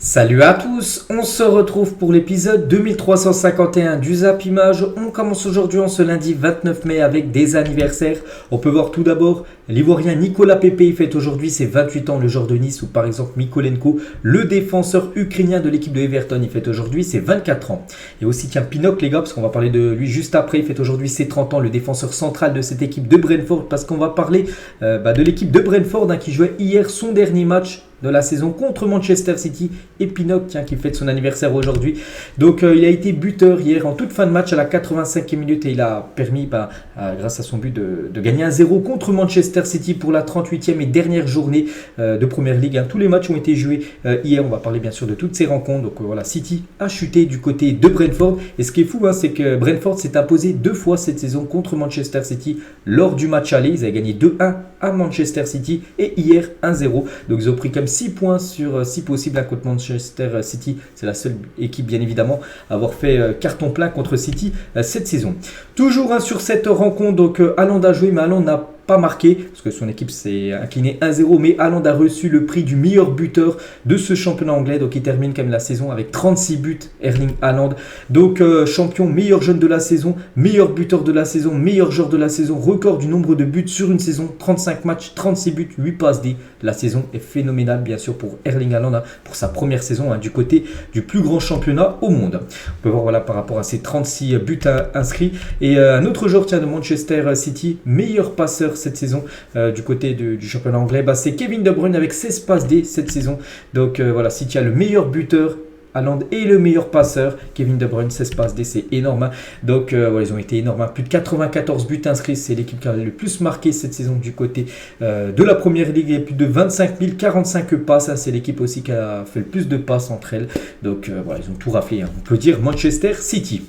Salut à tous, on se retrouve pour l'épisode 2351 du Zap Image. On commence aujourd'hui en ce lundi 29 mai avec des anniversaires. On peut voir tout d'abord l'Ivoirien Nicolas Pepe, il fête aujourd'hui ses 28 ans, le joueur de Nice, ou par exemple Mykolenko, le défenseur ukrainien de l'équipe de Everton, il fête aujourd'hui ses 24 ans. Et aussi tiens Pinnock les gars, parce qu'on va parler de lui juste après, il fête aujourd'hui ses 30 ans, le défenseur central de cette équipe de Brentford, parce qu'on va parler de l'équipe de Brentford qui jouait hier son dernier match de la saison contre Manchester City. Et Pinnock qui fête son anniversaire aujourd'hui. Donc il a été buteur hier en toute fin de match à la 85e minute et il a permis grâce à son but de gagner 1-0 contre Manchester City pour la 38e et dernière journée de Première Ligue. Tous les matchs ont été joués hier. On va parler bien sûr de toutes ces rencontres. Donc voilà, City a chuté du côté de Brentford. Et ce qui est fou, c'est que Brentford s'est imposé 2 fois cette saison contre Manchester City lors du match aller. Ils avaient gagné 2-1 à Manchester City et hier 1-0. Donc ils ont pris comme 6 points sur 6 possibles contre Manchester City. C'est la seule équipe bien évidemment à avoir fait carton plein contre City cette saison. Toujours sur cette rencontre, donc Haaland a joué mais Haaland n'a pas marqué parce que son équipe s'est inclinée 1-0, mais Haaland a reçu le prix du meilleur buteur de ce championnat anglais, donc il termine quand même la saison avec 36 buts. Erling Haaland, donc champion, meilleur jeune de la saison, meilleur buteur de la saison, meilleur joueur de la saison, record du nombre de buts sur une saison, 35 matchs, 36 buts, 8 passes D. La saison est phénoménale bien sûr pour Erling Haaland pour sa première saison du côté du plus grand championnat au monde. On peut voir voilà par rapport à ses 36 buts inscrits. Et un autre joueur de Manchester City, meilleur passeur cette saison du côté du championnat anglais, c'est Kevin De Bruyne avec 16 passes D cette saison. Donc voilà, City a le meilleur buteur, Haaland est le meilleur passeur, Kevin De Bruyne 16 passes D, c'est énorme. Donc ils ont été énormes, plus de 94 buts inscrits, c'est l'équipe qui a le plus marqué cette saison du côté de la Première Ligue, et plus de 25 045 passes, c'est l'équipe aussi qui a fait le plus de passes entre elles. Donc voilà, ils ont tout raflé, on peut dire Manchester City.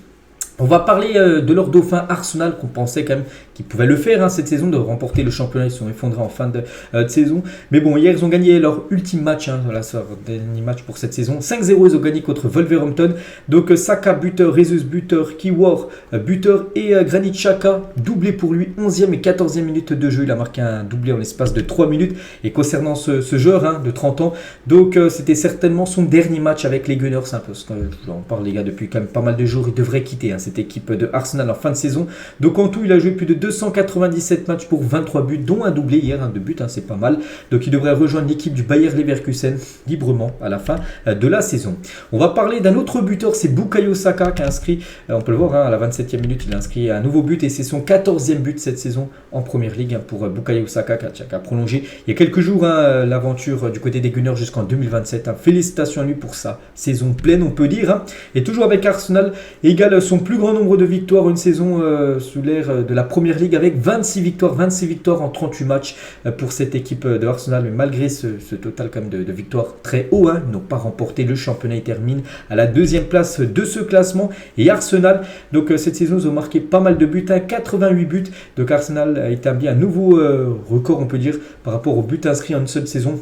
On va parler de leur dauphin Arsenal, qu'on pensait quand même qu'ils pouvaient le faire cette saison, de remporter le championnat. Ils se sont effondrés en fin de saison. Mais bon, hier, ils ont gagné leur ultime match, leur dernier match pour cette saison. 5-0, ils ont gagné contre Wolverhampton. Donc Saka, buteur, Rezus, buteur, Kiwar, buteur et Granit Xhaka, doublé pour lui, 11e et 14e minute de jeu. Il a marqué un doublé en l'espace de 3 minutes. Et concernant ce joueur de 30 ans, donc c'était certainement son dernier match avec les Gunners. Parce que j'en parle les gars depuis quand même pas mal de jours. Il devrait quitter cette équipe de Arsenal en fin de saison. Donc en tout, il a joué plus de 297 matchs pour 23 buts, dont un doublé hier, de buts, c'est pas mal. Donc il devrait rejoindre l'équipe du Bayer Leverkusen librement à la fin de la saison. On va parler d'un autre buteur, c'est Bukayo Saka qui a inscrit, on peut le voir à la 27e minute, il a inscrit un nouveau but et c'est son 14e but cette saison en Première Ligue pour Bukayo Saka qui a prolongé il y a quelques jours l'aventure du côté des Gunners jusqu'en 2027. Félicitations à lui pour sa saison pleine, on peut dire. Et toujours avec Arsenal, égale son plus grand nombre de victoires une saison sous l'ère de la Première Ligue avec 26 victoires en 38 matchs pour cette équipe de Arsenal. Mais malgré ce total quand même de victoires très haut, ils n'ont pas remporté le championnat. Ils terminent à la 2e place de ce classement. Et Arsenal, donc cette saison, ils ont marqué pas mal de buts, 88 buts. Donc Arsenal a établi un nouveau record, on peut dire, par rapport aux buts inscrits en une seule saison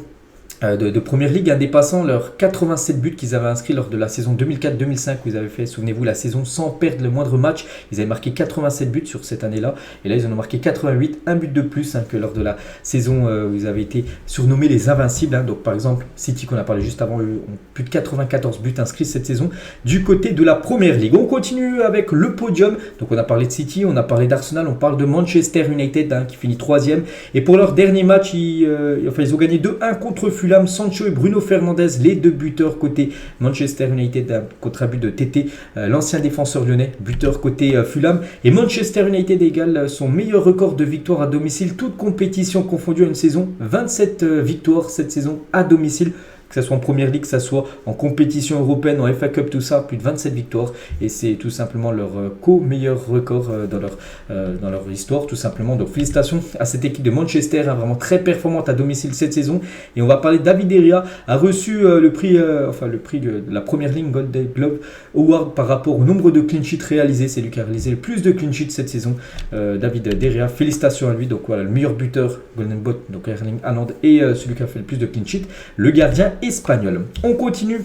de Première Ligue, dépassant leurs 87 buts qu'ils avaient inscrits lors de la saison 2004-2005 où ils avaient fait, souvenez-vous, la saison sans perdre le moindre match. Ils avaient marqué 87 buts sur cette année-là et là ils en ont marqué 88, un but de plus que lors de la saison où ils avaient été surnommés les Invincibles. Donc par exemple City qu'on a parlé juste avant, eux ont plus de 94 buts inscrits cette saison du côté de la Première Ligue. On continue avec le podium. Donc on a parlé de City, on a parlé d'Arsenal, on parle de Manchester United qui finit 3e, et pour leur dernier match ils ont gagné 2-1 contre Fulham. Sancho et Bruno Fernandes, les deux buteurs côté Manchester United, contre un but de TT, l'ancien défenseur lyonnais, buteur côté Fulham. Et Manchester United égale son meilleur record de victoires à domicile, toute compétition confondue à une saison, 27 victoires cette saison à domicile. Que ce soit en Première Ligue, que ce soit en compétition européenne, en FA Cup, tout ça, plus de 27 victoires. Et c'est tout simplement leur co-meilleur record dans leur histoire, tout simplement. Donc félicitations à cette équipe de Manchester, vraiment très performante à domicile cette saison. Et on va parler de David De Gea, a reçu le prix de la Première Ligue Golden Glove Award par rapport au nombre de clean sheets réalisés. C'est lui qui a réalisé le plus de clean sheets cette saison, David De Gea. Félicitations à lui. Donc voilà, le meilleur buteur Golden Boot, donc Erling Haaland, et celui qui a fait le plus de clean sheets, le gardien espagnol. On continue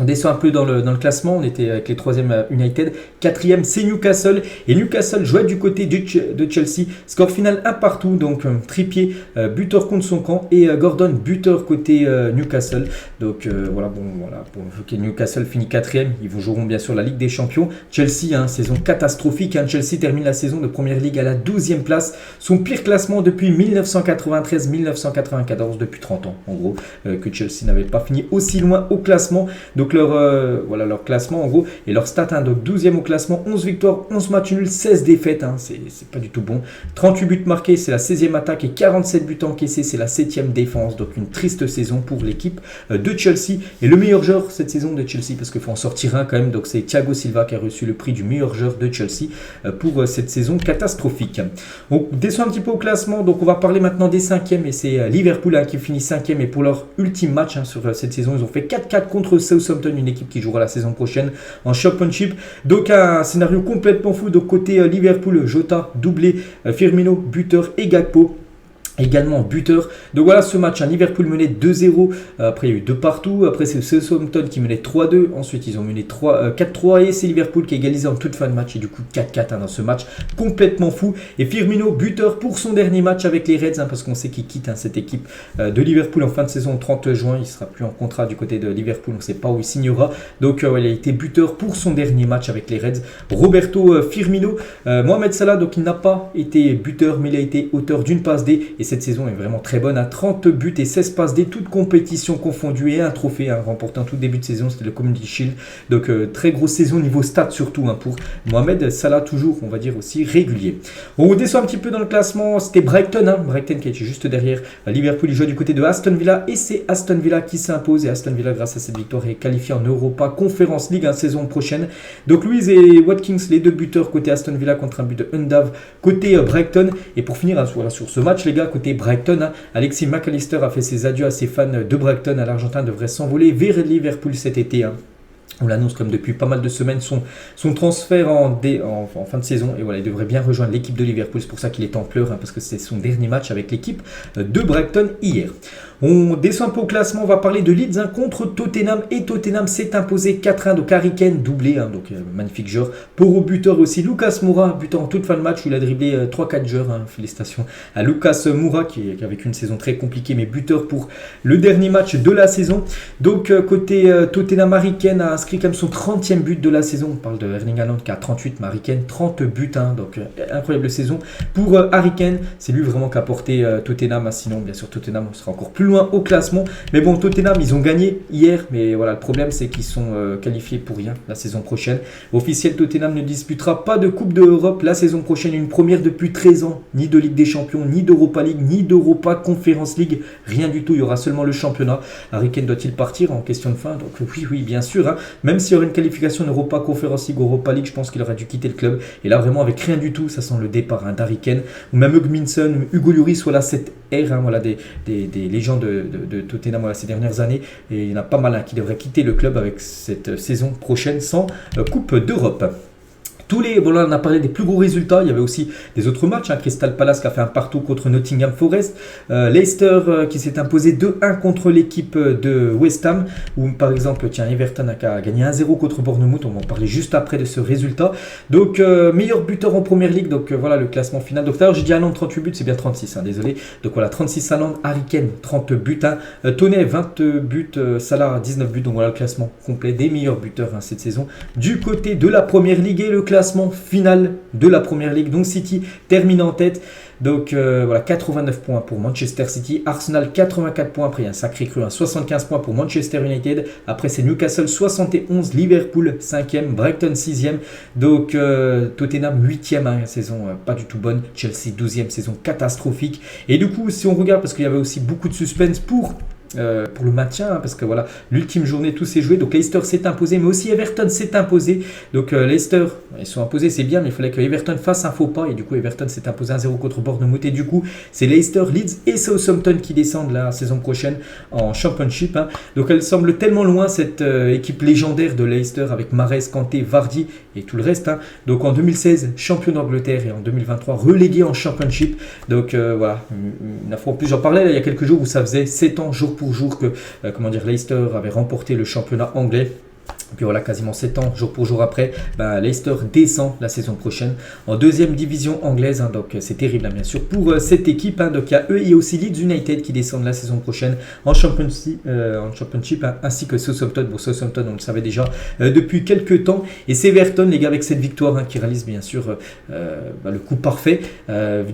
On descend un peu dans le classement, on était avec les 3e United, 4e c'est Newcastle, et Newcastle jouait du côté de Chelsea, score final 1 partout, donc Trippier buteur contre son camp, et Gordon buteur côté Newcastle, donc voilà, vu que Newcastle finit 4e, ils joueront bien sûr la Ligue des Champions. Chelsea, saison catastrophique, Chelsea termine la saison de Première Ligue à la 12e place, son pire classement depuis 1993-1994, depuis 30 ans en gros, que Chelsea n'avait pas fini aussi loin au classement. Donc leur classement en gros et leur stat, donc 12e au classement, 11 victoires, 11 matchs nuls, 16 défaites, c'est pas du tout bon. 38 buts marqués, c'est la 16e attaque, et 47 buts encaissés, c'est la 7e défense. Donc une triste saison pour l'équipe de Chelsea. Et le meilleur joueur cette saison de Chelsea, parce qu'il faut en sortir un quand même, donc c'est Thiago Silva qui a reçu le prix du meilleur joueur de Chelsea pour cette saison catastrophique. On descend un petit peu au classement, donc on va parler maintenant des 5e, et c'est Liverpool qui finit 5e, et pour leur ultime match sur cette saison, ils ont fait 4-4 contre Southampton, une équipe qui jouera la saison prochaine en Championship. Donc un scénario complètement fou. Donc côté Liverpool, Jota doublé, Firmino buteur et Gakpo également buteur. Donc voilà ce match, Liverpool menait 2-0, après il y a eu 2 partout, après c'est Southampton qui menait 3-2, ensuite ils ont mené 4-3, et c'est Liverpool qui a égalisé en toute fin de match, et du coup 4-4 dans ce match complètement fou. Et Firmino buteur pour son dernier match avec les Reds, parce qu'on sait qu'il quitte cette équipe de Liverpool en fin de saison, 30 juin, il sera plus en contrat du côté de Liverpool, on ne sait pas où il signera. Donc il a été buteur pour son dernier match avec les Reds. Roberto Firmino, Mohamed Salah, donc il n'a pas été buteur, mais il a été auteur d'une passe D, et cette saison est vraiment très bonne, 30 buts et 16 passes D, toutes compétitions confondues, et un trophée remporté en tout début de saison, c'était le Community Shield. Donc très grosse saison niveau stats surtout pour Mohamed Salah, toujours on va dire aussi régulier. On descend un petit peu dans le classement, c'était Brighton qui était juste derrière Liverpool. Il joue du côté de Aston Villa, et c'est Aston Villa qui s'impose, et Aston Villa grâce à cette victoire est qualifié en Europa Conference League saison prochaine. Donc Luiz et Watkins, les deux buteurs côté Aston Villa, contre un but de Undav côté Brighton. Et pour finir sur ce match les gars, côté Brighton, Alexis McAllister a fait ses adieux à ses fans de Brighton. L'Argentin devrait s'envoler vers Liverpool cet été. On l'annonce comme depuis pas mal de semaines son transfert en fin de saison, et voilà, il devrait bien rejoindre l'équipe de Liverpool. C'est pour ça qu'il est en pleurs, parce que c'est son dernier match avec l'équipe de Brighton hier. On descend un peu au classement, on va parler de Leeds contre Tottenham, et Tottenham s'est imposé 4-1, donc Harry Kane doublé, donc magnifique joueur. Pour au buteur aussi Lucas Moura, buteur en toute fin de match où il a dribblé 3-4 joueurs, félicitations à Lucas Moura qui a vécu une saison très compliquée, mais buteur pour le dernier match de la saison. Donc côté Tottenham, Harry Kane a inscrit comme son 30e but de la saison. On parle de Erling Haaland qui a 38, mais Harry Kane 30 buts, donc incroyable saison pour Harry Kane. C'est lui vraiment qui a porté Tottenham, sinon bien sûr Tottenham sera encore plus loin au classement. Mais bon, Tottenham ils ont gagné hier, mais voilà, le problème c'est qu'ils sont qualifiés pour rien la saison prochaine. Officiel, Tottenham ne disputera pas de Coupe d'Europe la saison prochaine, une première depuis 13 ans, ni de Ligue des Champions, ni d'Europa League, ni d'Europa Conference League, rien du tout, il y aura seulement le championnat. Harry Kane doit-il partir en question de fin? Donc oui bien sûr, même s'il y aurait une qualification d'Europa Conference League, Europa League, je pense qu'il aurait dû quitter le club. Et là vraiment avec rien du tout, ça sent le départ d'Harry Kane, ou même Hugminson, Hugo Lloris, voilà cette ère, voilà des légendes de Tottenham ces dernières années, et il y en a pas mal qui devraient quitter le club avec cette saison prochaine sans Coupe d'Europe. Là, on a parlé des plus gros résultats. Il y avait aussi des autres matchs. Crystal Palace qui a fait un partout contre Nottingham Forest. Leicester qui s'est imposé 2-1 contre l'équipe de West Ham. Ou par exemple, Everton a gagné 1-0 contre Bournemouth. On va en parler juste après de ce résultat. Donc, meilleur buteur en Première Ligue. Donc, voilà le classement final. Donc, d'ailleurs, j'ai dit Haaland 38 buts. C'est bien 36, désolé. Donc, voilà, 36 Haaland. Harry Kane 30 buts. Toney 20 buts. Salah 19 buts. Donc, voilà le classement complet des meilleurs buteurs cette saison. Du côté de la Première Ligue, et le classement final de la Première Ligue. Donc City termine en tête. Donc voilà, 89 points pour Manchester City. Arsenal 84 points. Après, il y a un sacré cru, 75 points pour Manchester United. Après, c'est Newcastle 71. Liverpool 5e. Brighton 6e. Donc Tottenham 8e, saison pas du tout bonne. Chelsea 12e, saison catastrophique. Et du coup, si on regarde, parce qu'il y avait aussi beaucoup de suspense pour le maintien, parce que voilà, l'ultime journée tout s'est joué. Donc Leicester s'est imposé, mais aussi Everton s'est imposé. Donc Leicester, ils sont imposés, c'est bien, mais il fallait que Everton fasse un faux pas, et du coup Everton s'est imposé 1-0 contre Bournemouth, et du coup c'est Leicester, Leeds et Southampton qui descendent la saison prochaine en Championship. Donc elle semble tellement loin, cette équipe légendaire de Leicester, avec Mahrez, Kanté, Vardy et tout le reste. Donc en 2016 champion d'Angleterre, et en 2023 relégué en Championship. Donc voilà, une fois en plus, j'en parlais là, il y a quelques jours, où ça faisait 7 ans jour pour jour que Leicester avait remporté le championnat anglais. Puis voilà, quasiment 7 ans, jour pour jour après, Leicester descend la saison prochaine en deuxième division anglaise. Donc c'est terrible, bien sûr, pour cette équipe. Donc il y a eux et aussi Leeds United qui descendent la saison prochaine en Championship, ainsi que Southampton. Bon, Southampton, on le savait déjà depuis quelques temps. Et c'est Everton, les gars, avec cette victoire qui réalise bien sûr le coup parfait.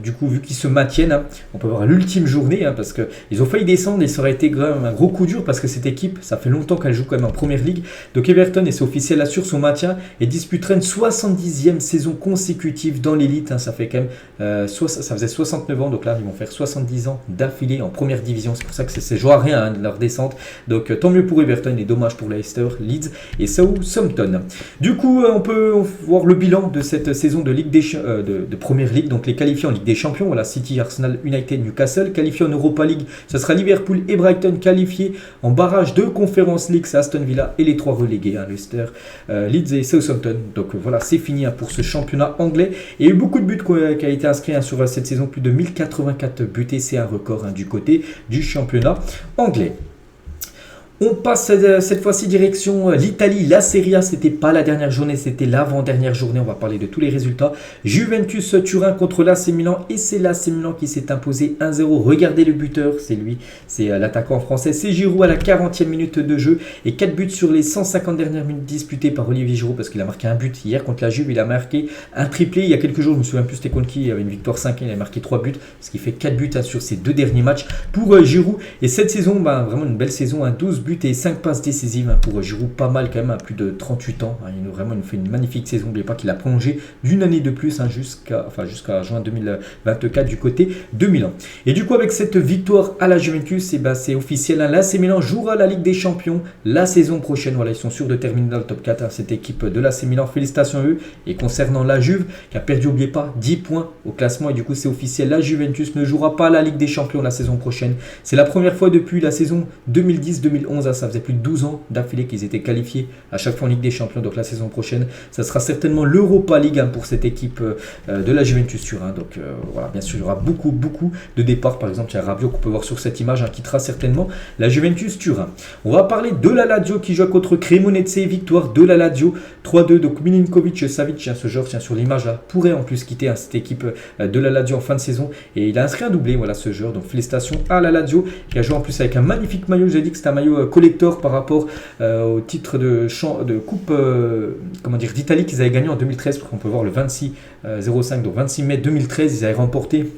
Du coup, vu qu'ils se maintiennent, on peut voir l'ultime journée, parce qu'ils ont failli descendre et ça aurait été quand même un gros coup dur parce que cette équipe, ça fait longtemps qu'elle joue quand même en première ligue. Donc Everton, et c'est officiel, assure son maintien et disputera une 70e saison consécutive dans l'élite. Ça fait quand même ça faisait 69 ans, donc là ils vont faire 70 ans d'affilée en première division. C'est pour ça que c'est joué à rien de leur descente. Donc tant mieux pour Everton et dommage pour Leicester, Leeds et Southampton. Du coup, on peut voir le bilan de cette saison de Ligue de Première Ligue. Donc les qualifiés en Ligue des Champions, voilà, City, Arsenal, United, Newcastle. Qualifiés en Europa League, ce sera Liverpool et Brighton. Qualifiés en barrage de Conference League, c'est Aston Villa et les 3 relégués. Leicester, Leeds et Southampton. Donc voilà, c'est fini pour ce championnat anglais. Il y a eu beaucoup de buts qui a été inscrit sur cette saison, plus de 1084 buts et c'est un record du côté du championnat anglais. On passe cette fois-ci direction l'Italie, la Serie A. C'était pas la dernière journée, c'était l'avant-dernière journée. On va parler de tous les résultats. Juventus Turin contre l'AC Milan et c'est l'AC Milan qui s'est imposé 1-0. Regardez le buteur, c'est lui, c'est l'attaquant français. C'est Giroud à la 40e minute de jeu et 4 buts sur les 150 dernières minutes disputées par Olivier Giroud parce qu'il a marqué un but hier contre la Juve. Il a marqué un triplé il y a quelques jours. Je me souviens plus c'était contre qui. Il y avait une victoire 5 il a marqué 3 buts, ce qui fait 4 buts sur ses 2 derniers matchs pour Giroud. Et cette saison, vraiment une belle saison, 12 buts et 5 passes décisives pour Giroud, pas mal quand même, à plus de 38 ans. Il fait une magnifique saison. N'oubliez pas qu'il a prolongé d'une année de plus jusqu'à juin 2024 du côté de Milan. Et du coup, avec cette victoire à la Juventus, c'est officiel. L'AC Milan jouera la Ligue des Champions la saison prochaine. Voilà, ils sont sûrs de terminer dans le top 4. Cette équipe de l'AC Milan, félicitations à eux. Et concernant la Juve, qui a perdu, n'oubliez pas, 10 points au classement. Et du coup, c'est officiel. La Juventus ne jouera pas la Ligue des Champions la saison prochaine. C'est la première fois depuis la saison 2010-2011. Ça faisait plus de 12 ans d'affilée qu'ils étaient qualifiés à chaque fois en Ligue des Champions. Donc la saison prochaine, ça sera certainement l'Europa League pour cette équipe de la Juventus Turin. Donc voilà, bien sûr, il y aura beaucoup de départs. Par exemple, il y a Rabiot qu'on peut voir sur cette image, quittera certainement la Juventus Turin. On va parler de la Lazio qui joue contre Cremonese. Victoire de la Lazio 3-2. Donc Milinkovic Savic, ce joueur sur l'image là, pourrait en plus quitter cette équipe de la Lazio en fin de saison. Et il a inscrit un doublé, voilà, ce joueur. Donc félicitations à la Lazio qui a joué en plus avec un magnifique maillot. J'ai dit que c'était un maillot collector par rapport au titre de coupe d'Italie qu'ils avaient gagné en 2013, parce qu'on peut voir le 26-05, donc 26 mai 2013, ils avaient remporté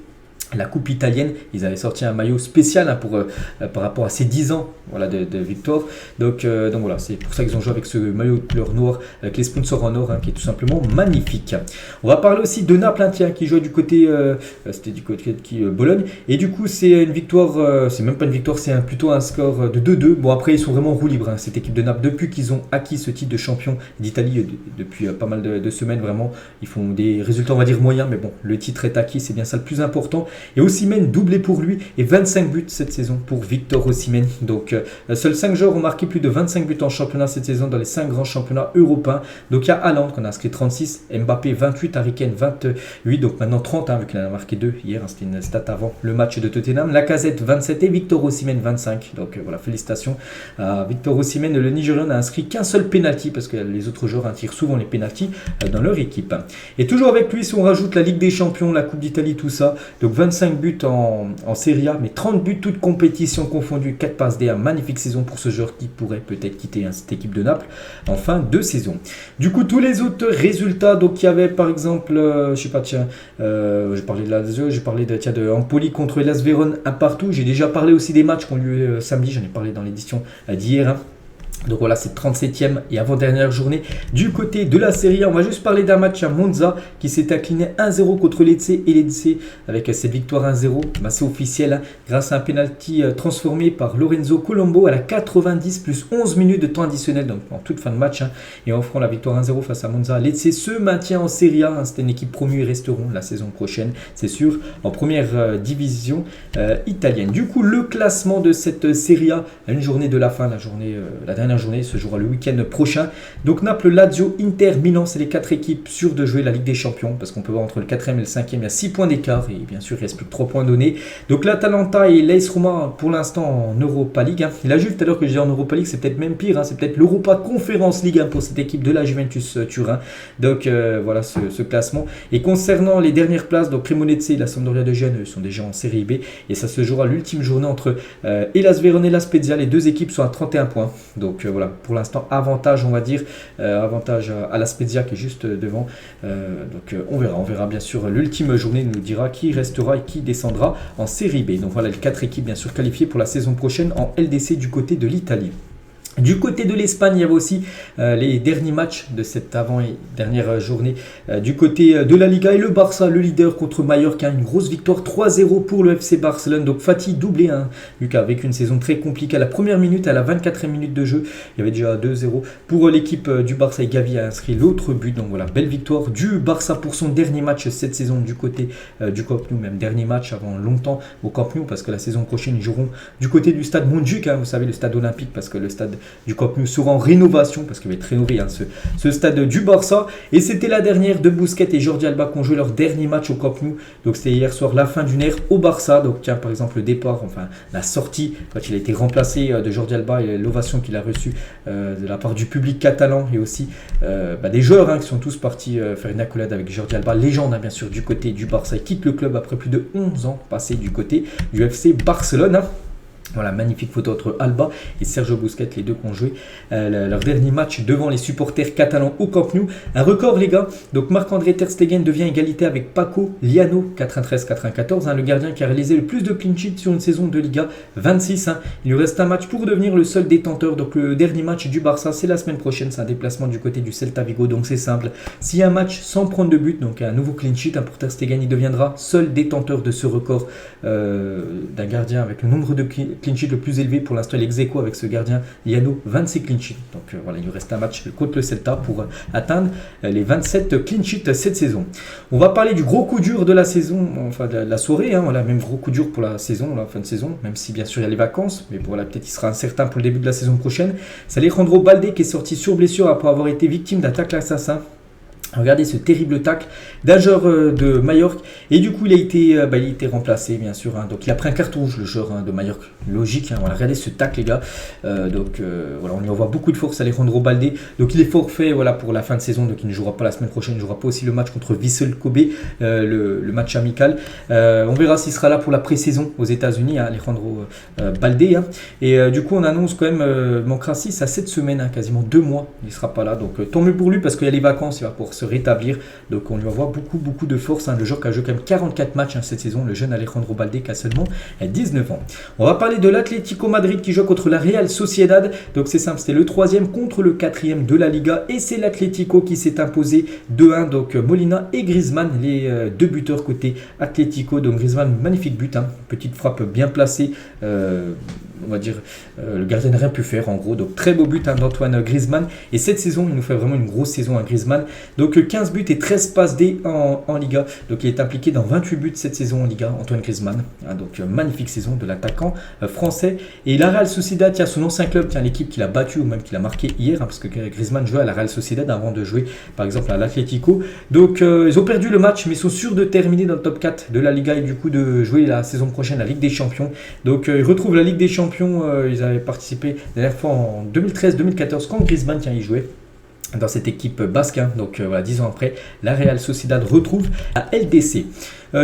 la coupe italienne. Ils avaient sorti un maillot spécial par rapport à ces 10 ans de victoire. Donc voilà, c'est pour ça qu'ils ont joué avec ce maillot de couleur noire avec les sponsors en or, qui est tout simplement magnifique. On va parler aussi de Naples qui joue du côté c'était du côté de Bologne, et du coup c'est une victoire, c'est même pas une victoire, c'est plutôt un score de 2-2. Bon, après ils sont vraiment en roue libre, cette équipe de Naples, depuis qu'ils ont acquis ce titre de champion d'Italie depuis pas mal de semaines. Vraiment, ils font des résultats, on va dire, moyens, mais bon, le titre est acquis, c'est bien ça le plus important. Et Osimhen, doublé pour lui et 25 buts cette saison pour Victor Osimhen. Donc seuls 5 joueurs ont marqué plus de 25 buts en championnat cette saison dans les 5 grands championnats européens. Donc il y a Haaland qui en a inscrit 36, Mbappé 28, Harry Kane 28, donc maintenant 30 vu qu'il en a marqué 2 hier, c'était une stat avant le match de Tottenham. Lacazette 27 et Victor Osimhen 25. Donc voilà, félicitations à Victor Osimhen. Le Nigérian n'a inscrit qu'un seul penalty parce que les autres joueurs tirent souvent les penalties dans leur équipe. Et toujours avec lui, si on rajoute la Ligue des Champions, la Coupe d'Italie, tout ça, donc 25 buts en Serie A, mais 30 buts toutes compétitions confondues, 4 passes D, magnifique saison pour ce joueur qui pourrait peut-être quitter cette équipe de Naples en fin de saison. Du coup, tous les autres résultats, donc il y avait par exemple, j'ai parlé de Lazio, j'ai parlé de Empoli contre Hellas Vérone, un partout. J'ai déjà parlé aussi des matchs qui ont lieu samedi, j'en ai parlé dans l'édition d'hier. Donc voilà, c'est 37e et avant-dernière journée du côté de la Serie A. On va juste parler d'un match à Monza qui s'est incliné 1-0 contre Lecce, et Lecce avec cette victoire 1-0, c'est officiel, grâce à un penalty transformé par Lorenzo Colombo à la 90 plus 11 minutes de temps additionnel, donc en toute fin de match, et offrant la victoire 1-0 face à Monza. Lecce se maintient en Serie A, c'était une équipe promue, ils resteront la saison prochaine, c'est sûr, en première division italienne. Du coup, le classement de cette Serie A à une journée de la fin, la dernière dernière journée se jouera le week-end prochain. Donc Naples, Lazio, Inter, Milan, c'est les 4 équipes sûres de jouer la Ligue des Champions, parce qu'on peut voir entre le 4e et le 5e, il y a 6 points d'écart, et bien sûr il reste plus que 3 points donnés. Donc l'Atalanta et l'AS Roma pour l'instant en Europa League. La Juve tout à l'heure que je disais en Europa League, c'est peut-être même pire, c'est peut-être l'Europa Conference League pour cette équipe de la Juventus Turin. Donc voilà ce classement. Et concernant les dernières places, donc Cremonese et la Sampdoria de Gênes sont déjà en série B, et ça se jouera l'ultime journée entre Hellas Vérone et la Spezia. Les deux équipes sont à 31 points. Donc voilà, pour l'instant avantage, on va dire, avantage à la Spezia qui est juste devant. Donc on verra bien sûr, l'ultime journée nous dira qui restera et qui descendra en série B. Donc voilà les 4 équipes bien sûr qualifiées pour la saison prochaine en LDC du côté de l'Italie. Du côté de l'Espagne, il y avait aussi les derniers matchs de cette avant et dernière journée du côté de la Liga, et le Barça, le leader contre Mallorca, une grosse victoire 3-0 pour le FC Barcelone. Donc Fati doublé, Lucas, avec une saison très compliquée à la première minute, à la 24e minute de jeu, il y avait déjà 2-0 pour l'équipe du Barça, et Gavi a inscrit l'autre but. Donc voilà, belle victoire du Barça pour son dernier match cette saison du côté du Camp Nou, même dernier match avant longtemps au Camp Nou, parce que la saison prochaine ils joueront du côté du stade Montjuïc, vous savez, le stade olympique, parce que le stade du Camp Nou sera en rénovation, parce qu'il va être rénové ce stade du Barça. Et c'était la dernière de Busquets et Jordi Alba qui ont joué leur dernier match au Camp Nou. Donc c'était hier soir la fin d'une ère au Barça. Donc tiens, par exemple le départ, enfin la sortie, quand il a été remplacé de Jordi Alba, et l'ovation qu'il a reçue de la part du public catalan, et aussi des joueurs qui sont tous partis faire une accolade avec Jordi Alba, légende bien sûr du côté du Barça. Il quitte le club après plus de 11 ans passés du côté du FC Barcelone. Voilà, magnifique photo entre Alba et Sergio Busquets, les deux qui ont joué leur dernier match devant les supporters catalans au Camp Nou. Un record, les gars. Donc Marc-André Ter Stegen devient égalité avec Paco Liano, 93-94, le gardien qui a réalisé le plus de clean sheets sur une saison de Liga, 26. Il lui reste un match pour devenir le seul détenteur. Donc le dernier match du Barça, c'est la semaine prochaine. C'est un déplacement du côté du Celta Vigo. Donc c'est simple. S'il y a un match sans prendre de but, donc un nouveau clean sheet pour Ter Stegen, il deviendra seul détenteur de ce record d'un gardien avec le nombre de clean sheet le plus élevé. Pour l'instant, il est ex-aequo avec ce gardien Liano, 26 clean sheet. Donc voilà, il lui reste un match contre le Celta pour atteindre les 27 clean sheets cette saison. On va parler du gros coup dur de la saison, enfin de la soirée, voilà, même gros coup dur pour la saison, la fin de saison, même si bien sûr il y a les vacances, mais voilà, peut-être il sera incertain pour le début de la saison prochaine. C'est Alejandro Balde qui est sorti sur blessure après avoir été victime d'un tacle assassin. Regardez ce terrible tacle d'un joueur de Majorque, et du coup il a été remplacé bien sûr, donc il a pris un carton rouge, le joueur de Majorque, logique, voilà, regardez ce tacle les gars, voilà, on lui envoie beaucoup de force à Alejandro Balde. Donc il est forfait, voilà, pour la fin de saison, donc il ne jouera pas la semaine prochaine, il ne jouera pas aussi le match contre Vissel Kobe, le match amical. On verra s'il sera là pour la pré-saison aux États-Unis, Alejandro Balde, et du coup on annonce quand même manquera 6 à 7 semaines, quasiment 2 mois, il ne sera pas là, donc tant mieux pour lui, parce qu'il y a les vacances, il va pouvoir se rétablir. Donc on lui envoie beaucoup de force, le joueur qui a joué quand même 44 matchs cette saison, le jeune Alejandro Balde qui a seulement 19 ans. On va parler de l'Atlético Madrid qui joue contre la Real Sociedad. Donc c'est simple, c'était le 3e contre le 4e de la Liga, et c'est l'Atlético qui s'est imposé 2-1. Donc Molina et Griezmann, les deux buteurs côté Atlético. Donc Griezmann, magnifique but, petite frappe bien placée, on va dire, le gardien n'a rien pu faire en gros. Donc très beau but d'Antoine Griezmann, et cette saison il nous fait vraiment une grosse saison à Griezmann. Donc 15 buts et 13 passes D en Liga. Donc il est impliqué dans 28 buts cette saison en Liga, Antoine Griezmann. Donc magnifique saison de l'attaquant français. Et la Real Sociedad, son ancien club, l'équipe qu'il a battu ou même qu'il a marqué hier, parce que Griezmann jouait à la Real Sociedad avant de jouer par exemple à l'Atlético. Donc ils ont perdu le match, mais ils sont sûrs de terminer dans le top 4 de la Liga, et du coup de jouer la saison prochaine la Ligue des Champions. Donc ils retrouvent la Ligue des Champions, ils avaient participé la dernière fois en 2013-2014 quand Griezmann y jouait dans cette équipe basque. Donc voilà, 10 ans après, la Real Sociedad retrouve la LDC.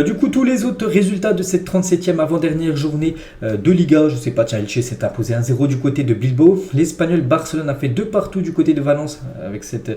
Du coup, tous les autres résultats de cette 37e avant-dernière journée de Liga, je sais pas, Elche s'est imposé 1-0 du côté de Bilbao. L'Espagnol Barcelone a fait 2 partout du côté de Valence, avec cette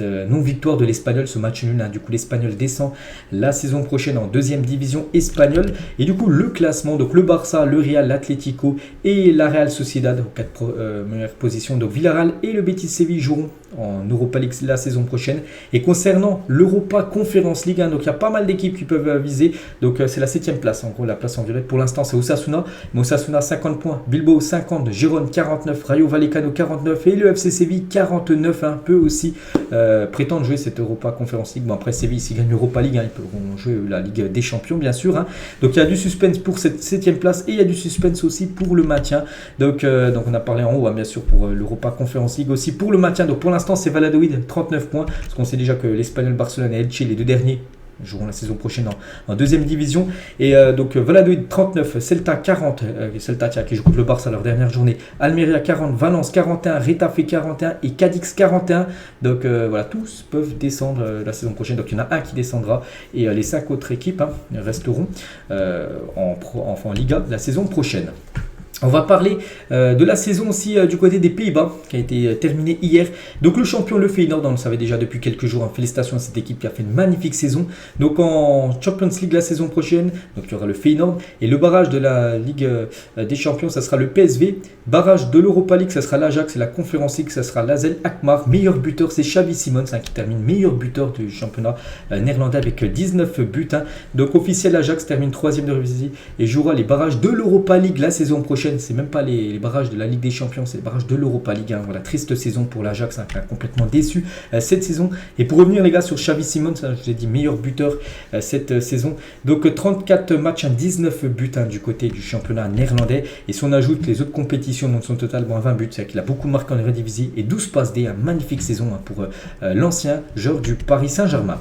non-victoire de l'Espagnol, ce match nul. Du coup, l'Espagnol descend la saison prochaine en 2e division espagnole. Et du coup, le classement, donc le Barça, le Real, l'Atlético et la Real Sociedad aux 4 meilleures positions. Donc Villarreal et le Betis Séville joueront en Europa League la saison prochaine. Et concernant l'Europa Conference League, donc il y a pas mal d'équipes qui peuvent peuvent viser. Donc c'est la 7ème place, en gros la place en violette. Pour l'instant c'est Osasuna, mais Osasuna 50 points, Bilbao 50, Gérone 49, Rayo Vallecano 49 et le FC Séville 49, peut aussi prétendre jouer cette Europa Conference League. Bon après Séville s'ils gagnent l'Europa League, ils pourront jouer la Ligue des Champions bien sûr. Donc il y a du suspense pour cette 7ème place et il y a du suspense aussi pour le maintien. Donc on a parlé en haut bien sûr pour l'Europa Conference League aussi pour le maintien. Donc pour l'instant c'est Valladolid 39 points, parce qu'on sait déjà que l'Espagnol, Barcelone et Elche, les deux derniers, joueront la saison prochaine en deuxième division. Et donc Valladolid 39, Celta 40, Celta qui joue contre le Barça leur dernière journée, Almeria 40, Valence 41, Retafe 41 et Cadix 41. Donc voilà, tous peuvent descendre la saison prochaine. Donc il y en a un qui descendra et les 5 autres équipes resteront en Liga la saison prochaine. On va parler de la saison aussi du côté des Pays-Bas qui a été terminée hier. Donc le champion, le Feyenoord, on le savait déjà depuis quelques jours. Félicitations à cette équipe qui a fait une magnifique saison. Donc en Champions League la saison prochaine, donc il y aura le Feyenoord. Et le barrage de la Ligue des Champions, ça sera le PSV. Barrage de l'Europa League, ça sera l'Ajax. Et la Conference League, ça sera l'AZ Alkmaar. Meilleur buteur, c'est Xavi Simons qui termine meilleur buteur du championnat néerlandais avec 19 buts. Donc officiel, l'Ajax termine 3ème de révisie et jouera les barrages de l'Europa League la saison prochaine. C'est même pas les barrages de la Ligue des Champions, c'est les barrages de l'Europa League. Voilà, triste saison pour l'Ajax qui a complètement déçu cette saison. Et pour revenir les gars sur Xavi Simons, je vous ai dit meilleur buteur cette saison. Donc 34 matchs, 19 buts du côté du championnat néerlandais. Et si on ajoute les autres compétitions, donc son total 20 buts, c'est qu'il a beaucoup marqué en Eredivisie et 12 passes D, magnifique saison pour l'ancien joueur du Paris Saint-Germain.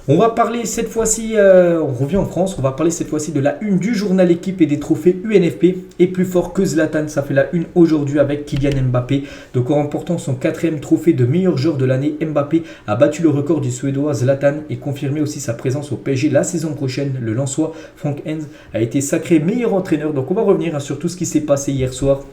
On va parler cette fois-ci, on revient en France, on va parler cette fois-ci de la une du journal Équipe et des trophées UNFP. Et plus fort que Zlatan, ça fait la une aujourd'hui avec Kylian Mbappé. Donc en remportant son 4e trophée de meilleur joueur de l'année, Mbappé a battu le record du Suédois Zlatan et confirmé aussi sa présence au PSG la saison prochaine. Le Lensois Frank Hens a été sacré meilleur entraîneur. Donc on va revenir sur tout ce qui s'est passé hier soir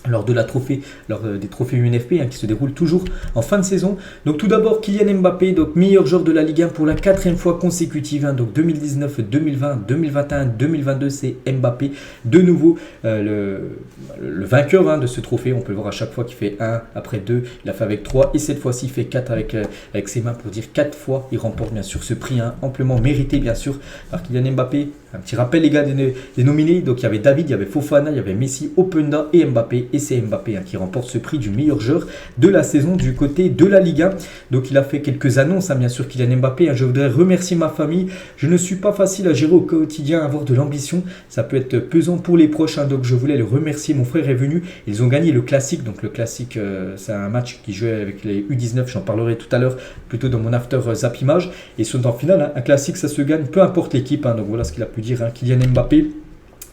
lors des trophées UNFP qui se déroulent toujours en fin de saison. Donc tout d'abord Kylian Mbappé, donc meilleur joueur de la Ligue 1 pour la 4e fois consécutive. Donc 2019, 2020, 2021, 2022, c'est Mbappé de nouveau le vainqueur de ce trophée. On peut le voir à chaque fois qu'il fait 1, après 2, il a fait avec 3 et cette fois-ci il fait 4 avec ses mains pour dire 4 fois. Il remporte bien sûr ce prix amplement mérité bien sûr par Kylian Mbappé. Un petit rappel les gars des nominés, donc il y avait David, il y avait Fofana, il y avait Messi, Openda et Mbappé. Et c'est Mbappé qui remporte ce prix du meilleur joueur de la saison du côté de la Ligue 1. Donc il a fait quelques annonces, bien sûr Kylian Mbappé. Je voudrais remercier ma famille. Je ne suis pas facile à gérer au quotidien, avoir de l'ambition. Ça peut être pesant pour les proches. Donc je voulais le remercier. Mon frère est venu. Ils ont gagné le classique. Donc le classique, c'est un match qui jouait avec les U19. J'en parlerai tout à l'heure, plutôt dans mon after Zap Image. Et ils sont en finale. Un classique, ça se gagne, peu importe l'équipe. Donc voilà ce qu'il a pu dire Kylian Mbappé.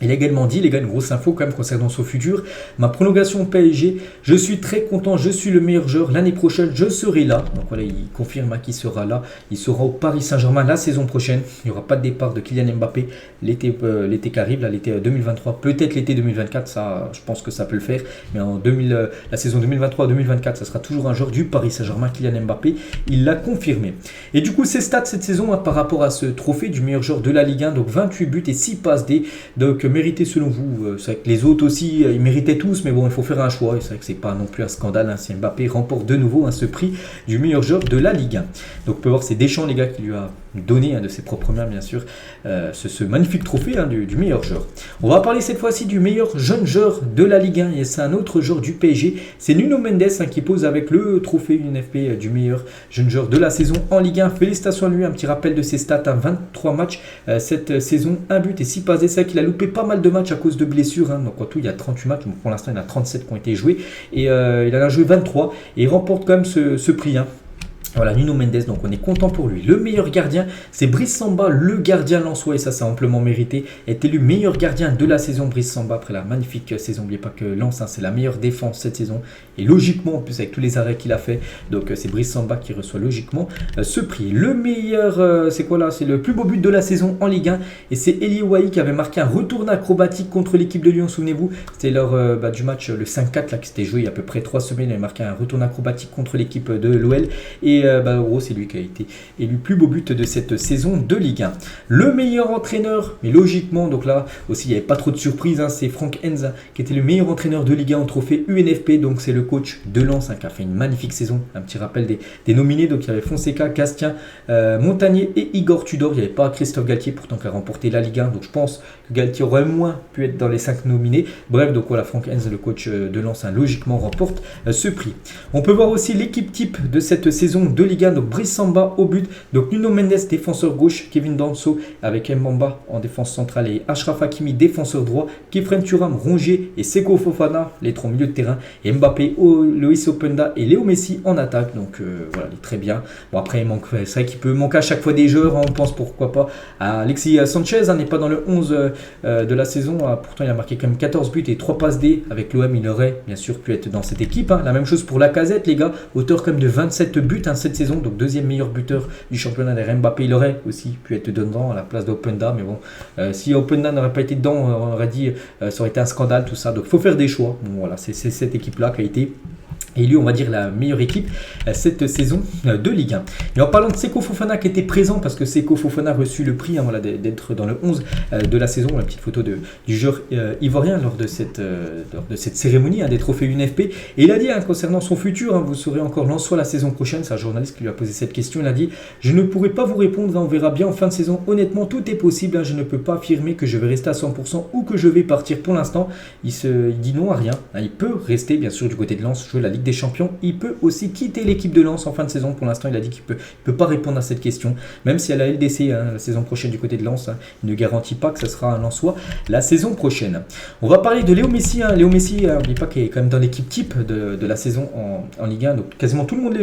Il a également dit, les gars, une grosse info quand même concernant son futur. Ma prolongation au PSG, je suis très content, je suis le meilleur joueur. L'année prochaine, je serai là. Donc voilà, il confirme qu'il sera là. Il sera au Paris Saint-Germain la saison prochaine. Il n'y aura pas de départ de Kylian Mbappé l'été qui arrive, l'été 2023, peut-être l'été 2024. Ça, je pense que ça peut le faire. Mais la saison 2023-2024, ça sera toujours un joueur du Paris Saint-Germain, Kylian Mbappé. Il l'a confirmé. Et du coup, ses stats cette saison par rapport à ce trophée du meilleur joueur de la Ligue 1, donc 28 buts et 6 passes D. Donc mérité selon vous? C'est vrai que les autres aussi, ils méritaient tous, mais bon, il faut faire un choix. Et c'est vrai que c'est pas non plus un scandale si Mbappé remporte de nouveau ce prix du meilleur joueur de la Ligue 1. Donc on peut voir c'est Deschamps les gars qui lui a donné de ses propres mains bien sûr ce magnifique trophée du meilleur joueur. On va parler cette fois-ci du meilleur jeune joueur de la Ligue 1 et c'est un autre joueur du PSG, c'est Nuno Mendes qui pose avec le trophée UNFP du meilleur jeune joueur de la saison en Ligue 1. Félicitations à lui, un petit rappel de ses stats, 23 matchs cette saison, 1 but et 6 passes. C'est vrai qu'il a loupé pas mal de matchs à cause de blessures, donc en tout il y a 38 matchs, pour l'instant il y en a 37 qui ont été joués et il en a joué 23 et il remporte quand même ce prix. Voilà, Nuno Mendes, donc on est content pour lui. Le meilleur gardien, c'est Brice Samba, le gardien lensois, et ça c'est amplement mérité. Est élu meilleur gardien de la saison, Brice Samba, après la magnifique saison. N'oubliez pas que Lens, c'est la meilleure défense cette saison. Et logiquement, en plus avec tous les arrêts qu'il a fait, donc c'est Brice Samba qui reçoit logiquement ce prix. Le meilleur, c'est quoi là? C'est le plus beau but de la saison en Ligue 1. Et c'est Eli Wahi qui avait marqué un retour acrobatique contre l'équipe de Lyon, souvenez-vous. C'était lors du match, le 5-4, là, qui s'était joué il y a à peu près 3 semaines. Il avait marqué un retour acrobatique contre l'équipe de l'OL. Et Et en gros, c'est lui qui a été élu plus beau but de cette saison de Ligue 1. Le meilleur entraîneur, mais logiquement, donc là aussi, il n'y avait pas trop de surprise, c'est Franck Henz qui était le meilleur entraîneur de Ligue 1 en trophée UNFP. Donc c'est le coach de Lens qui a fait une magnifique saison. Un petit rappel des nominés. Donc il y avait Fonseca, Castien, Montagnier et Igor Tudor. Il n'y avait pas Christophe Galtier pourtant qui a remporté la Ligue 1. Donc je pense que Galtier aurait moins pu être dans les 5 nominés. Bref, donc voilà, Franck Henz, le coach de Lens, logiquement remporte ce prix. On peut voir aussi l'équipe type de cette saison de Ligue 1. Donc Brice Samba au but. Donc Nuno Mendes, défenseur gauche. Kevin Danso avec Mbamba en défense centrale et Achraf Hakimi, défenseur droit. Kefren Thuram, Rongier et Seko Fofana, les 3 milieux de terrain. Et Mbappé, Loïs Openda et Léo Messi en attaque. Donc voilà, il est très bien. Bon, après, c'est vrai qu'il peut manquer à chaque fois des joueurs. On pense pourquoi pas à Alexis Sanchez. N'est pas dans le 11 de la saison. Pourtant, il a marqué quand même 14 buts et 3 passes D. Avec l'OM, il aurait bien sûr pu être dans cette équipe. La même chose pour Lacazette, les gars. Auteur quand même de 27 buts cette saison. Donc deuxième meilleur buteur du championnat derrière Mbappé. Il aurait aussi pu être dedans à la place d'Openda. Mais bon, si Openda n'aurait pas été dedans, on aurait dit ça aurait été un scandale, tout ça. Donc il faut faire des choix. Bon, voilà, c'est cette équipe-là qui a été élu, on va dire, la meilleure équipe cette saison de Ligue 1. Et en parlant de Seko Fofana qui était présent, parce que Seko Fofana a reçu le prix d'être dans le 11 de la saison, la petite photo du joueur ivoirien lors de cette cérémonie des trophées UNFP. Et il a dit concernant son futur, vous serez encore Lensois la saison prochaine, c'est un journaliste qui lui a posé cette question, il a dit « Je ne pourrai pas vous répondre, on verra bien en fin de saison, honnêtement tout est possible, je ne peux pas affirmer que je vais rester à 100% ou que je vais partir pour l'instant. » Il dit non à rien, il peut rester bien sûr du côté de Lens, jouer la Ligue des Champions, il peut aussi quitter l'équipe de Lens en fin de saison. Pour l'instant, il a dit qu'il peut pas répondre à cette question, même si à la LDC la saison prochaine du côté de Lens, il ne garantit pas que ce sera un Lensois la saison prochaine. On va parler de Léo Messi. Léo Messi, n'oubliez pas qu'il est quand même dans l'équipe type de la saison en Ligue 1. Donc quasiment tout le monde,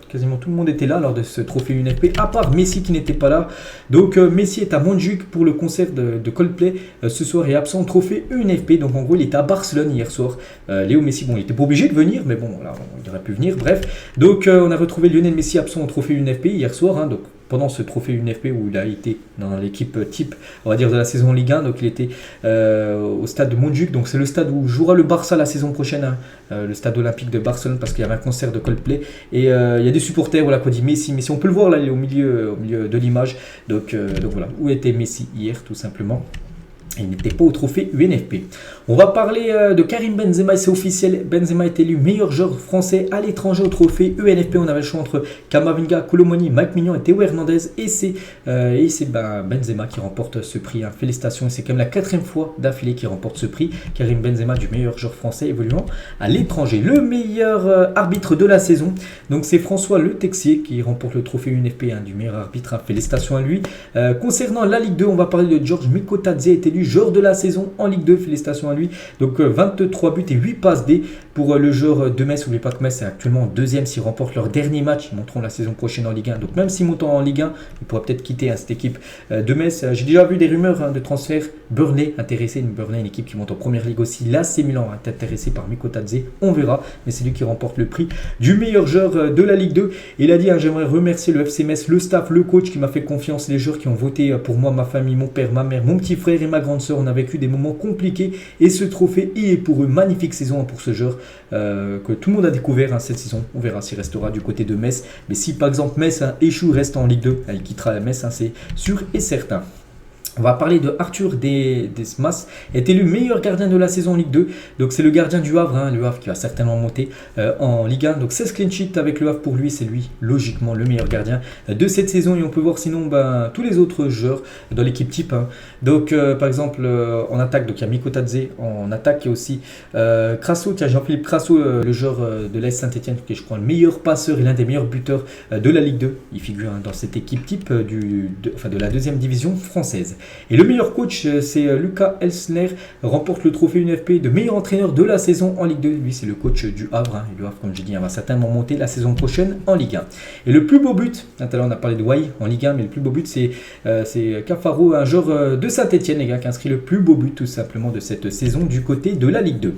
quasiment tout le monde était là lors de ce trophée UNFP, à part Messi qui n'était pas là. Donc Messi est à Montjuic pour le concert de Coldplay ce soir et absent au trophée UNFP. Donc en gros, il était à Barcelone hier soir. Léo Messi, bon, il était pas obligé de venir, mais bon, là, il aurait pu venir, bref. Donc on a retrouvé Lionel Messi absent au trophée UNFP hier soir, donc pendant ce trophée UNFP où il a été dans l'équipe type, on va dire, de la saison Ligue 1. Donc il était au stade de Montjuic, donc c'est le stade où jouera le Barça la saison prochaine, le stade olympique de Barcelone, parce qu'il y avait un concert de Coldplay. Et il y a des supporters qui ont dit Messi, on peut le voir là, il est au milieu de l'image. Donc voilà, où était Messi hier tout simplement. Il n'était pas au trophée UNFP. On va parler de Karim Benzema, c'est officiel. Benzema est élu meilleur joueur français à l'étranger au trophée UNFP. On avait le choix entre Kamavinga, Colomoni, Mike Mignon et Théo Hernandez. Et c'est Benzema qui remporte ce prix. Félicitations, c'est quand même la 4e fois d'affilée qu'il remporte ce prix. Karim Benzema, du meilleur joueur français évoluant à l'étranger. Le meilleur arbitre de la saison, donc c'est François Le Texier qui remporte le trophée UNFP du meilleur arbitre. Félicitations à lui. Concernant la Ligue 2, on va parler de George Mikotadze, est élu joueur de la saison en Ligue 2, félicitations à lui. Donc 23 buts et 8 passes D pour le joueur de Metz. N'oubliez pas que Metz est actuellement 2e s'ils remportent leur dernier match. Ils monteront la saison prochaine en Ligue 1. Donc même s'ils montent en Ligue 1, ils pourraient peut-être quitter cette équipe de Metz. J'ai déjà vu des rumeurs de transfert. Burnley intéressé, une équipe qui monte en première ligue aussi. L'AC Milan est intéressé par Mikotadze, on verra. Mais c'est lui qui remporte le prix du meilleur joueur de la Ligue 2. Et il a dit, j'aimerais remercier le FC Metz, le staff, le coach qui m'a fait confiance, les joueurs qui ont voté pour moi, ma famille, mon père, ma mère, mon petit frère et ma grande sœur. On a vécu des moments compliqués et ce trophée il est pour eux. Magnifique saison pour ce joueur que tout le monde a découvert cette saison. On verra s'il restera du côté de Metz. Mais si par exemple Metz échoue, reste en Ligue 2, il quittera la Metz, c'est sûr et certain. On va parler de Arthur Desmas, est élu meilleur gardien de la saison en Ligue 2. Donc c'est le gardien du Havre, le Havre qui va certainement monter en Ligue 1. Donc 16 clean sheets avec le Havre pour lui, c'est lui logiquement le meilleur gardien de cette saison. Et on peut voir sinon tous les autres joueurs dans l'équipe type. Donc par exemple en attaque, donc il y a Mikotadze en attaque, il y a aussi Crasso, Jean-Philippe Crasso, le joueur de l'AS Saint-Etienne, qui est je crois le meilleur passeur et l'un des meilleurs buteurs de la Ligue 2. Il figure dans cette équipe type de la 2e division française. Et le meilleur coach, c'est Lucas Elsner, remporte le trophée UNFP de meilleur entraîneur de la saison en Ligue 2. Lui, c'est le coach du Havre. Et le Havre, comme je dis, va certainement monter la saison prochaine en Ligue 1. Et le plus beau but, tout à l'heure on a parlé de Wai en Ligue 1, mais le plus beau but, c'est Cafaro, un joueur de Saint-Etienne, les gars, qui a inscrit le plus beau but tout simplement de cette saison du côté de la Ligue 2.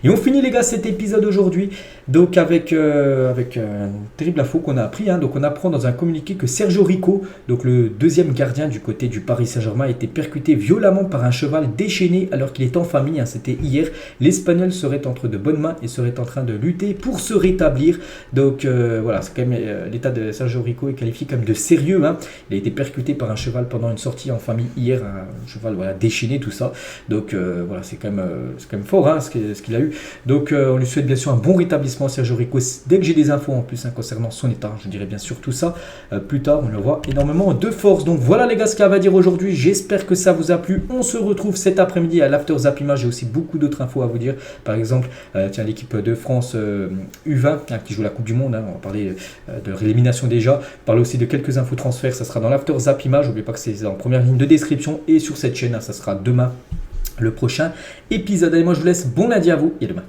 Et on finit, les gars, cet épisode aujourd'hui donc avec une terrible info qu'on a appris. Donc on apprend dans un communiqué que Sergio Rico, donc le 2e gardien du côté du Paris Saint-Germain, été percuté violemment par un cheval déchaîné alors qu'il est en famille. C'était hier. L'Espagnol serait entre de bonnes mains et serait en train de lutter pour se rétablir. Donc voilà, c'est quand même l'état de Sergio Rico est qualifié comme de sérieux. Il a été percuté par un cheval pendant une sortie en famille hier, un cheval déchaîné, tout ça. Donc voilà, c'est quand même fort ce qu'il a eu. Donc on lui souhaite bien sûr un bon rétablissement, Sergio Rico. Dès que j'ai des infos en plus concernant son état, je dirai bien sûr tout ça plus tard. On le voit énormément de force. Donc voilà les gars, ce qu'il y a à dire aujourd'hui. J'espère que ça vous a plu. On se retrouve cet après-midi à l'After Zappima. J'ai aussi beaucoup d'autres infos à vous dire. Par exemple, l'équipe de France U20 qui joue la Coupe du Monde. On va parler de l'élimination déjà. Parler aussi de quelques infos transferts. Ça sera dans l'After Zappima. N'oubliez pas que c'est en première ligne de description et sur cette chaîne. Ça sera demain le prochain épisode. Allez, moi je vous laisse. Bon lundi à vous et à demain.